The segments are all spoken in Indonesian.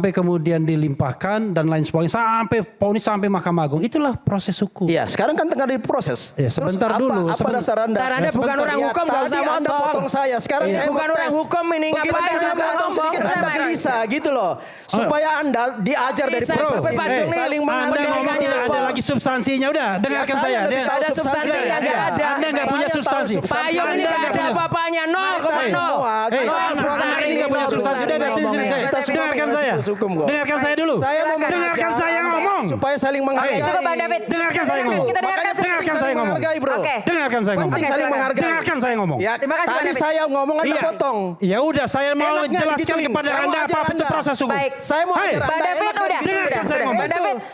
sampai kemudian dilimpahkan dan lain sebagainya sampai vonis sampai Mahkamah Agung. Itulah proses hukum. Iya, sekarang kan tengah diproses. Ya, sebentar dulu. Apa dasar Anda? Anda bukan orang hukum, nggak usah Anda motong. potong saya. Sekarang saya bukan orang hukum ini, ngapain saya juga potong sedikit ngomong? Anda gelisah gitu loh. Supaya Anda diajar dari Bisa, proses Pak ini. Joni. Saling Anda menghargai. ngomong tidak ada lagi substansinya. Udah, dengarkan saya. Ada substansi, nggak ada. Anda nggak punya substansi. Payung ini nggak ada apa-apanya, 0,0. Anda ini nggak punya substansi. Udah, sini saya. Dengarkan saya. Dengarkan saya dulu. Saya mau dengarkan saya ngomong. supaya saling menghargai. Oke, cukup Bang David. Dengarkan saya ngomong. Kita dengarkan Dengarkan saya ngomong. Bro. Oke. Dengarkan saya ngomong. Penting saling menghargai. Dengarkan saya ngomong. Ya, Terima kasih, Bang tadi David. saya ngomong Anda Iya. potong. Ya udah, saya mau Enaknya jelaskan digituin. kepada Saya mau Anda ajar apa itu Anda. proses hukum. Baik. Saya mau Hai. ajar Bang Anda, David enak udah. Dengarkan saya ngomong.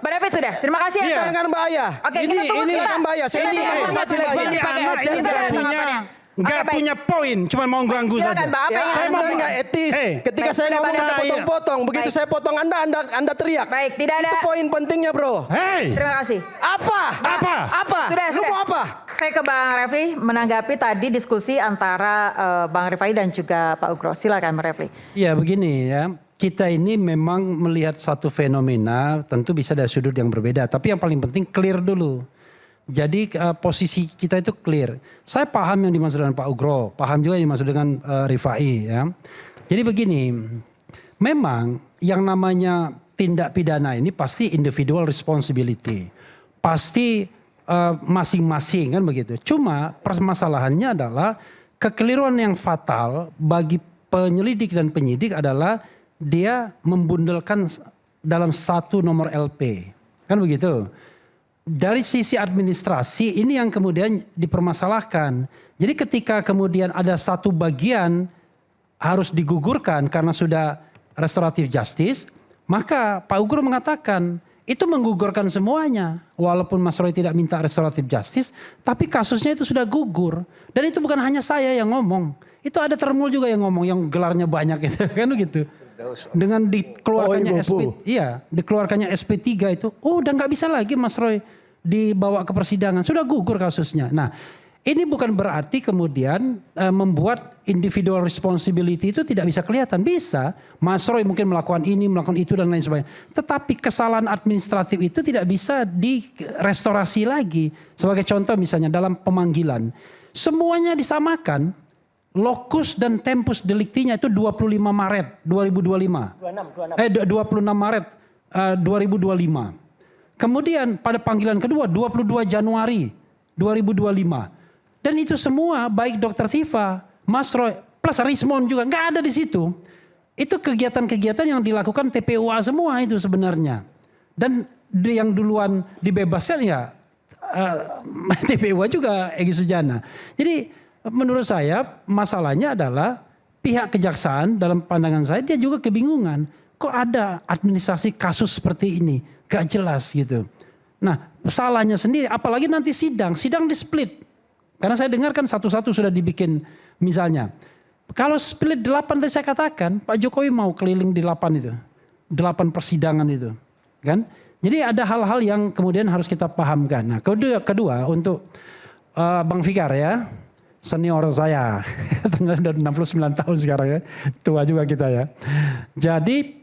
Bang David sudah. Terima kasih Iya. atas. Jangan Mbak Aya. Oke, Ini- kita tunggu ini kita. kan Mbak Aya, saya Kita ini dengar anak pengamat jelek jelek. banget Kita anak dengar yang nggak punya tanggapannya. nggak Oke, baik. punya poin, cuma mau ganggu Silakan, saja. Mbak. Apa Ya, yang saya Anda mau mau? nggak etis. Eh. Ketika Baik, saya sudah, ngomong Bang Anda David. potong-potong. Begitu Baik. saya potong Anda teriak. Baik, tidak ada. Itu poin pentingnya, Bro. Hei, Terima kasih. Apa? Apa? Sudah, Lu sudah. mau apa? Saya ke Bang Refli menanggapi tadi diskusi antara Bang Rifai dan juga Pak Ugro. Silakan Bang Refli. ya begini ya. Kita ini memang melihat satu fenomena, tentu bisa dari sudut yang berbeda. Tapi yang paling penting clear dulu. Jadi posisi kita itu clear. Saya paham yang dimaksud dengan Pak Ugro, paham juga yang dimaksud dengan Rifai ya. Jadi begini, memang yang namanya tindak pidana ini pasti individual responsibility. Pasti masing-masing kan begitu. Cuma permasalahannya adalah kekeliruan yang fatal bagi penyelidik dan penyidik adalah dia membundelkan dalam satu nomor LP. Kan begitu. Dari sisi administrasi ini yang kemudian dipermasalahkan. Jadi ketika kemudian ada satu bagian harus digugurkan karena sudah restoratif justice, maka Pak Ugro mengatakan itu menggugurkan semuanya. Walaupun Mas Roy tidak minta restoratif justice, tapi kasusnya itu sudah gugur. Dan itu bukan hanya saya yang ngomong. Itu ada Termul juga yang ngomong, yang gelarnya banyak gitu, kan begitu. Dengan dikeluarkannya dikeluarkannya SP3 itu, udah nggak bisa lagi Mas Roy dibawa ke persidangan, sudah gugur kasusnya. Nah, ini bukan berarti kemudian membuat individual responsibility itu tidak bisa kelihatan. Bisa, Mas Roy mungkin melakukan ini, melakukan itu dan lain sebagainya. Tetapi kesalahan administratif itu tidak bisa direstorasi lagi. Sebagai contoh misalnya dalam pemanggilan, semuanya disamakan. Lokus dan tempus deliktinya itu 25 Maret 2025. 26 Maret 2025. Kemudian pada panggilan kedua 22 Januari 2025. Dan itu semua baik Dr. Tifa, Mas Roy, plus Rismon juga nggak ada di situ. Itu kegiatan-kegiatan yang dilakukan TPUA semua itu sebenarnya. Dan yang duluan dibebaskan ya TPUA juga Egy Sujana. Jadi menurut saya masalahnya adalah pihak kejaksaan dalam pandangan saya dia juga kebingungan. Kok ada administrasi kasus seperti ini? Gak jelas gitu. Nah salahnya sendiri apalagi nanti sidang di split. Karena saya dengar kan satu-satu sudah dibikin misalnya. Kalau split 8 tadi saya katakan Pak Jokowi mau keliling di 8 itu. 8 persidangan itu. Kan? Jadi ada hal-hal yang kemudian harus kita pahamkan. Nah kedua untuk Bang Fikar ya. Senior saya, udah 69 tahun sekarang ya, tua juga kita ya. Jadi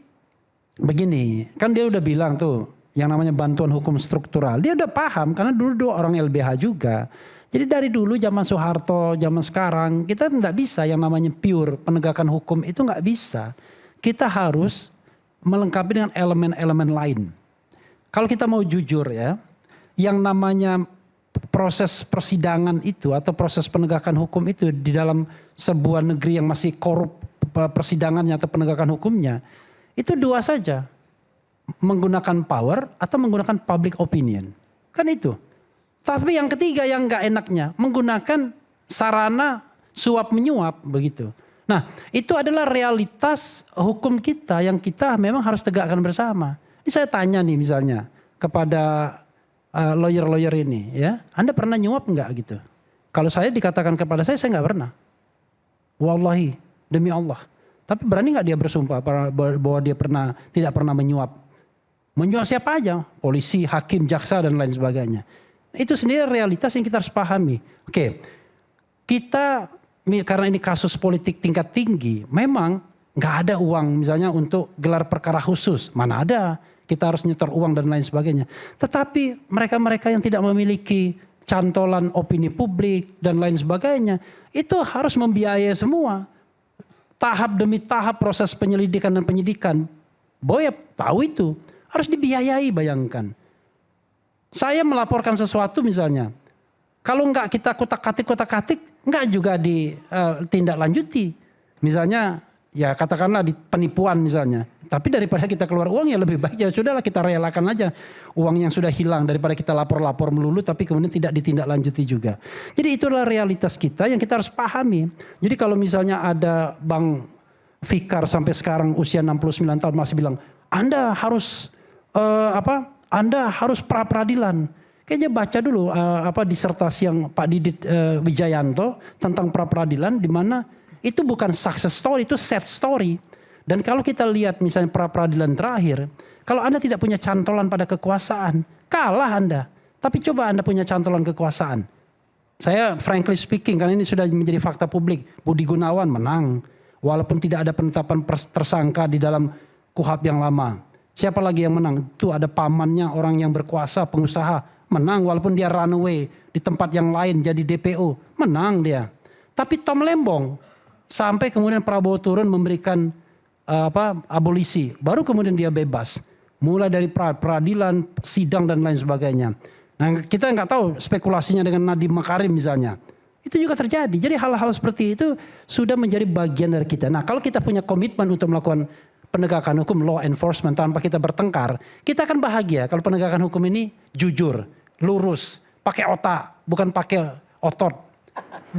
begini, kan dia udah bilang tuh yang namanya bantuan hukum struktural. Dia udah paham karena dulu orang LBH juga. Jadi dari dulu zaman Soeharto, zaman sekarang kita nggak bisa yang namanya pure penegakan hukum itu nggak bisa. Kita harus melengkapi dengan elemen-elemen lain. Kalau kita mau jujur ya, yang namanya proses persidangan itu atau proses penegakan hukum itu di dalam sebuah negeri yang masih korup persidangannya atau penegakan hukumnya itu dua saja, menggunakan power atau menggunakan public opinion, kan itu. Tapi yang ketiga yang nggak enaknya menggunakan sarana suap menyuap begitu. Nah itu adalah realitas hukum kita yang kita memang harus tegakkan bersama. Ini saya tanya nih misalnya kepada lawyer ini ya, Anda pernah nyuap nggak gitu? Kalau saya dikatakan kepada saya nggak pernah. Wallahi demi Allah. Tapi berani nggak dia bersumpah bahwa dia tidak pernah menyuap? Menyuap siapa aja? Polisi, hakim, jaksa dan lain sebagainya. Itu sendiri realitas yang kita harus pahami. Oke, kita karena ini kasus politik tingkat tinggi, memang Nggak ada uang misalnya untuk gelar perkara khusus. Mana ada, kita harus nyetor uang dan lain sebagainya. Tetapi mereka-mereka yang tidak memiliki cantolan opini publik dan lain sebagainya, itu harus membiayai semua. Tahap demi tahap proses penyelidikan dan penyidikan. Boy tahu itu, harus dibiayai, bayangkan. Saya melaporkan sesuatu misalnya, kalau nggak kita kotak-katik, nggak juga ditindaklanjuti. Misalnya, ya katakanlah di penipuan misalnya. Tapi daripada kita keluar uang ya lebih baik ya sudahlah kita relakan aja uang yang sudah hilang daripada kita lapor-lapor melulu tapi kemudian tidak ditindaklanjuti juga. Jadi itulah realitas kita yang kita harus pahami. Jadi kalau misalnya ada Bang Fikar sampai sekarang usia 69 tahun masih bilang Anda harus Anda harus pra-peradilan. Kayaknya baca dulu disertasi yang Pak Didit Wijayanto tentang pra-peradilan di mana itu bukan success story, itu sad story. Dan kalau kita lihat misalnya pra-peradilan terakhir, kalau Anda tidak punya cantolan pada kekuasaan, kalah Anda. Tapi coba Anda punya cantolan kekuasaan. Saya frankly speaking, karena ini sudah menjadi fakta publik, Budi Gunawan menang. Walaupun tidak ada penetapan tersangka di dalam KUHP yang lama. Siapa lagi yang menang? Itu ada pamannya, orang yang berkuasa, pengusaha. Menang walaupun dia runaway di tempat yang lain jadi DPO. Menang dia. Tapi Tom Lembong, sampai kemudian Prabowo turun memberikan abolisi, baru kemudian dia bebas, mulai dari peradilan, sidang dan lain sebagainya. Nah kita nggak tahu spekulasinya dengan Nadiem Makarim misalnya, itu juga terjadi. Jadi hal-hal seperti itu sudah menjadi bagian dari kita. Nah kalau kita punya komitmen untuk melakukan penegakan hukum, law enforcement tanpa kita bertengkar, kita akan bahagia kalau penegakan hukum ini jujur, lurus, pakai otak, bukan pakai otot,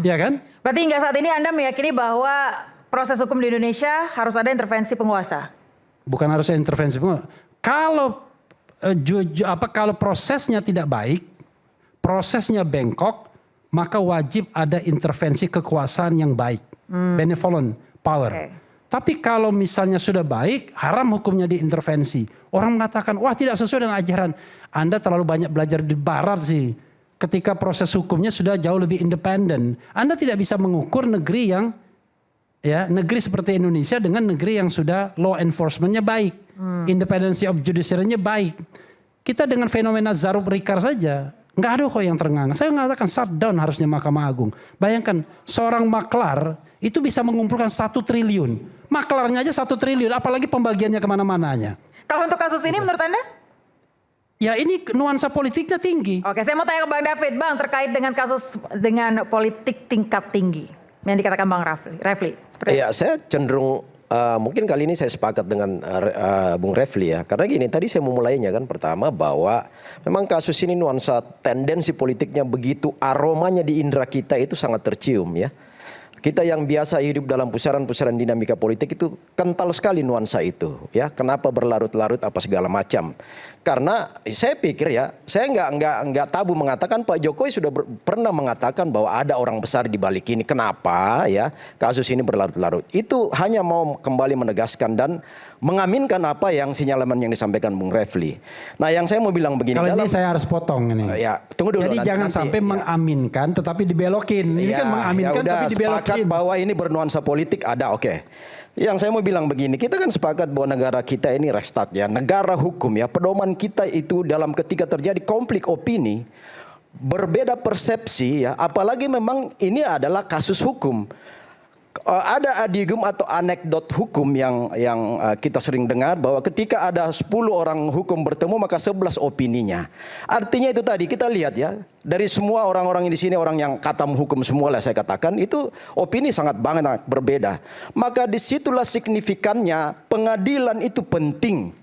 ya kan? Berarti hingga saat ini Anda meyakini bahwa proses hukum di Indonesia harus ada intervensi penguasa? Bukan harus ada intervensi penguasa. Kalau prosesnya tidak baik, prosesnya bengkok, maka wajib ada intervensi kekuasaan yang baik, benevolent power. Okay. Tapi kalau misalnya sudah baik, haram hukumnya diintervensi. Orang mengatakan, wah tidak sesuai dengan ajaran. Anda terlalu banyak belajar di barat sih. Ketika proses hukumnya sudah jauh lebih independen. Anda tidak bisa mengukur negeri yang negeri seperti Indonesia dengan negeri yang sudah law enforcementnya baik, independency of judiciary-nya baik. Kita dengan fenomena Zarub Rikar saja, nggak ada kok yang terengah. Saya mengatakan shutdown harusnya Mahkamah Agung. Bayangkan seorang maklar itu bisa mengumpulkan 1 triliun. Maklarnya aja 1 triliun, apalagi pembagiannya kemana-mananya. Kalau untuk kasus ini menurut Anda? Ya ini nuansa politiknya tinggi. Oke, saya mau tanya ke Bang David, Bang, terkait dengan kasus dengan politik tingkat tinggi yang dikatakan Bang Refli. Iya, saya cenderung mungkin kali ini saya sepakat dengan Bung Refli ya. Karena gini, tadi saya memulainya kan pertama bahwa memang kasus ini nuansa tendensi politiknya begitu, aromanya di indera kita itu sangat tercium ya. Kita yang biasa hidup dalam pusaran-pusaran dinamika politik itu kental sekali nuansa itu ya. Kenapa berlarut-larut apa segala macam. Karena saya pikir ya, saya nggak tabu mengatakan Pak Jokowi sudah pernah mengatakan bahwa ada orang besar di balik ini. Kenapa ya kasus ini berlarut-larut. Itu hanya mau kembali menegaskan dan mengaminkan apa yang sinyalemen yang disampaikan Bung Refli. Nah yang saya mau bilang begini. Kalau ini saya harus potong ini. Ya, tunggu dulu. Jadi jangan sampai mengaminkan tetapi dibelokin. Ini kan mengaminkan tapi dibelokin. Bahwa ini bernuansa politik ada, oke. Yang saya mau bilang begini, kita kan sepakat bahwa negara kita ini Rechtsstaat ya, negara hukum ya, pedoman kita itu dalam ketika terjadi konflik opini, berbeda persepsi ya, apalagi memang ini adalah kasus hukum. Ada adium atau anekdot hukum yang kita sering dengar bahwa ketika ada 10 orang hukum bertemu maka 11 opininya. Artinya itu tadi kita lihat ya, dari semua orang-orang di sini orang yang katam hukum semua lah saya katakan itu opini sangat banget berbeda. Maka disitulah signifikannya pengadilan itu penting.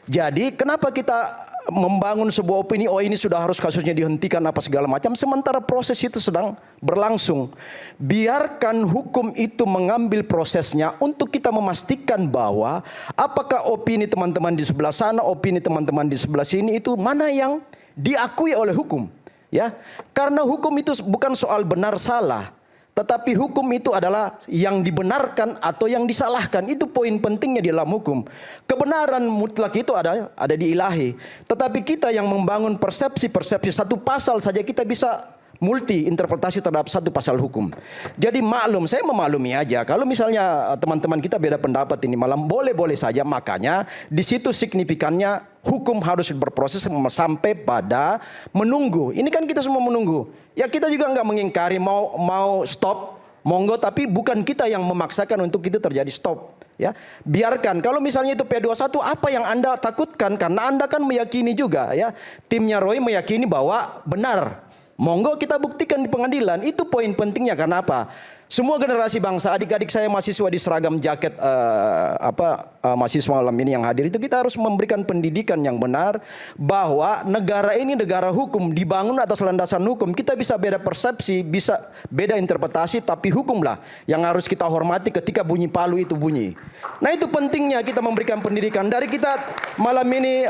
Jadi kenapa kita membangun sebuah opini, oh ini sudah harus kasusnya dihentikan apa segala macam, sementara proses itu sedang berlangsung. Biarkan hukum itu mengambil prosesnya untuk kita memastikan bahwa apakah opini teman-teman di sebelah sana, opini teman-teman di sebelah sini itu mana yang diakui oleh hukum. Ya, karena hukum itu bukan soal benar salah. Tetapi hukum itu adalah yang dibenarkan atau yang disalahkan. Itu poin pentingnya di dalam hukum. Kebenaran mutlak itu ada di ilahi. Tetapi kita yang membangun persepsi-persepsi satu pasal saja kita bisa multi interpretasi terhadap satu pasal hukum. Jadi maklum, saya memaklumi aja. Kalau misalnya teman-teman kita beda pendapat ini malam boleh-boleh saja. Makanya di situ signifikannya hukum harus berproses sampai pada menunggu. Ini kan kita semua menunggu. Ya kita juga nggak mengingkari mau stop, monggo. Tapi bukan kita yang memaksakan untuk itu terjadi stop. Ya, biarkan. Kalau misalnya itu P21, apa yang Anda takutkan? Karena Anda kan meyakini juga, ya. Timnya Roy meyakini bahwa benar. Monggo kita buktikan di pengadilan. Itu poin pentingnya. Karena apa? Semua generasi bangsa, adik-adik saya mahasiswa di seragam jaket mahasiswa malam ini yang hadir itu, kita harus memberikan pendidikan yang benar bahwa negara ini negara hukum, dibangun atas landasan hukum. Kita bisa beda persepsi, bisa beda interpretasi, tapi hukumlah yang harus kita hormati ketika bunyi palu itu bunyi. Nah, itu pentingnya kita memberikan pendidikan. Dari kita malam ini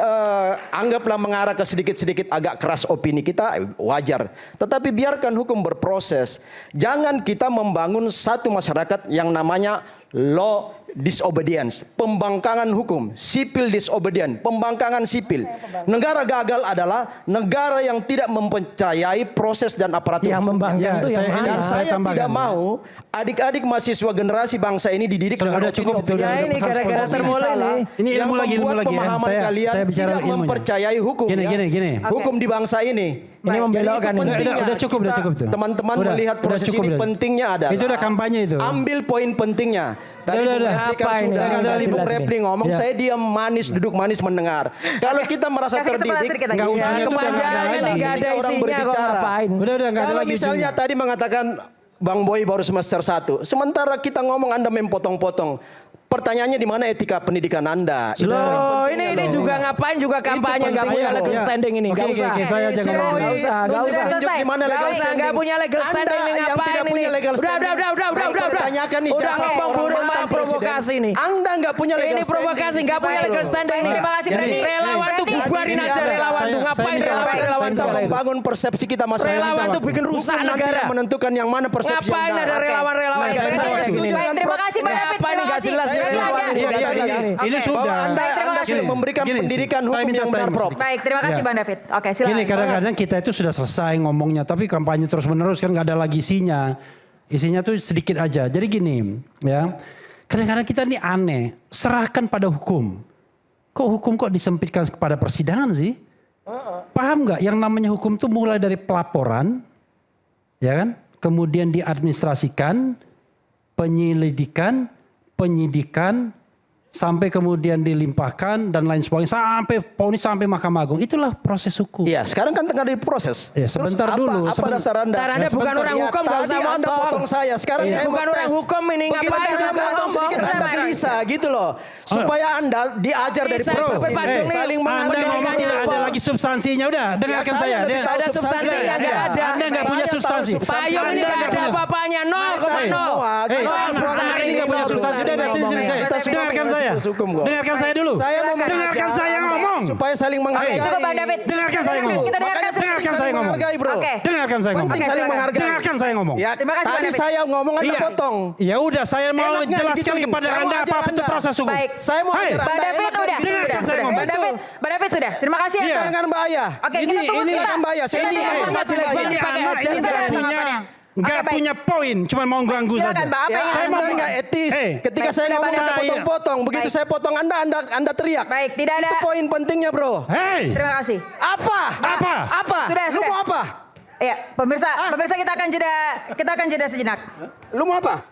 anggaplah mengarah ke sedikit-sedikit agak keras opini kita, wajar. Tetapi biarkan hukum berproses. Jangan kita membangun satu masyarakat yang namanya law disobedience, pembangkangan hukum, civil disobedience, pembangkangan sipil. Negara gagal adalah negara yang tidak mempercayai proses dan aparatur. Yang membangkang itu yang mana? Dan saya tidak mau adik-adik mahasiswa generasi bangsa ini dididik dengan udah cukup itu. Ya ini gara-gara termulai nih. Ini yang ilmu lagi, membuat ya. pemahaman kalian saya bicara tidak ilmunya. mempercayai hukum. Gini. Hukum di bangsa ini. Ini membelokkan ini. Udah cukup tuh. Teman-teman Udah, melihat udah proses cukup, ini udah. pentingnya adalah. Itu udah kampanye itu. Ambil poin pentingnya. Tadi Udah. Bung Refli kan Apa ini? sudah, Udah tadi Bung jelas Refli nih. ngomong, Ya. saya diam manis, duduk manis mendengar. Kalau kita merasa Kasih kesempatan terdidik, sedikit lagi. nggak Ya, ujungnya itu udah nggak ada kepanjangan lagi. ini nggak ada Ketika orang isinya kok berbicara. ngapain. Udah nggak ada Kalau lagi. misalnya tadi mengatakan Bang Boy baru semester 1, sementara kita ngomong Anda mempotong-potong. Pertanyaannya di mana etika pendidikan Anda? Itu Loh, yang ini pentingnya loh. juga ngapain juga kampanye nggak punya pentingnya legal loh. standing ini, nggak Oke, usah. oke, saya aja Si ngomong. Roy, Nggak usah, nggak nunjuk- usah. nunjuk di mana Nggak legal usah, standing. nggak punya legal Anda standing ini yang ngapain tidak ini? punya legal Udah, standing. Pertanyakan udah ijazah ngomong seorang burung mantan malah provokasi presiden. nih. Anda nggak punya legal Ini standing. provokasi, nggak punya legal standing nih. Terima kasih, Freddy. Relawan tuh Freddy. bubarin aja Saya- relawan tuh, saya ngapain minta relawan maaf. relawan Kita segala itu. membangun persepsi kita masing-masing. Relawan tuh bikin rusak Hukum nanti negara. yang menentukan yang mana persepsi Ngapain yang ada benar. relawan-relawan Baik, nggak terima jelas kasih. gini nih. Baik, terima kasih Pak Ini David. apa ini nggak jelas Terima ya kasih. relawan ini nggak Iya, jelas iya. ini. Ini Oke. sudah. Bahwa Anda Terima kasih. sudah memberikan Gini, pendidikan saya hukum minta yang benar, time Prof. sedikit. Baik, terima kasih Ya. Bang David. Oke, silakan. Gini, kadang-kadang kita itu sudah selesai ngomongnya, tapi kampanye terus menerus kan nggak ada lagi isinya. Isinya tuh sedikit aja. Jadi gini, ya. Kadang-kadang kita ini aneh, serahkan pada hukum. Kok hukum kok disempitkan kepada persidangan sih? Paham nggak? Yang namanya hukum tuh mulai dari pelaporan, ya kan? Kemudian diadministrasikan, penyelidikan, penyidikan, sampai kemudian dilimpahkan dan lain sebagainya sampai vonis sampai Mahkamah Agung. Itulah proses hukum. Iya, sekarang kan tengah diproses. Ya, sebentar dulu. Apa dasar Anda? Ntar Anda bukan orang hukum, nggak usah Tadi Anda motong. potong saya. Sekarang Ini saya bukan mau orang tes. hukum ini, Begitu ngapain saya juga potong ngomong? sedikit, Anda Bersama. gelisah gitu loh. Supaya Anda diajar dari Bisa, proses. Pak Jung nih. Saling Anda menghargai. ngomong tidak ada lagi substansinya, udah dengarkan saya saya. lebih tahu Ada substansinya, nggak ada. Anda nggak punya Saya tahu substansi. substansi. Payung ini Anda nggak nggak ada punya- apa-apanya, nol koma Saya nol. semua. Hei, Nol anak besar ini ini, nggak punya nol substansi. besar Udah, ini sini ngomongnya. saya. Kita semua Dengarkan punya saya. hukum kok. Dengarkan saya dulu. Saya mau Dengarkan mengajak saya Anda ngomong. supaya saling menghargai. Cukup Bang David. Dengarkan saya ngomong. Kita dengarkan Makanya Dengarkan saya ngomong. menghargai, bro. Oke. Dengarkan saya ngomong. Penting Oke, saling silakan. menghargai. Dengarkan saya ngomong. Ya, Terima kasih, Pak tadi David. saya ngomong Anda Iya. potong. Ya udah, saya mau Enaknya jelaskan digituin. kepada Saya mau Anda ajar apa itu Anda. proses hukum. Baik. Saya mau Hai. ajar Bang Anda, David enak udah. dengarkan saya ngomong. Bang David, Bang David sudah. Terima kasih Iya. atas. Jangan bahaya. Oke, Ini- kita tunggu ini kita. jangan bahaya. Saya Kita ini dengar ngomong pendapat jelek Bang. banget. Ini pakai anak headset. ini Kita nggak dengar punya tanggapannya. nggak Oke, baik. punya poin, cuma mau ganggu Silakan, saja. Mbak. Apa Ya, yang saya Anda mau- Anda nggak etis. Eh, Ketika baik, saya sudah, ngomong Pak Anda David. potong-potong. Begitu Baik. saya potong Anda teriak. Baik, tidak ada. Itu poin pentingnya, bro. Hei, Terima kasih. Apa? Apa? Apa? Sudah, Lu sudah. mau apa? Iya, pemirsa kita akan jeda sejenak. Lu mau apa?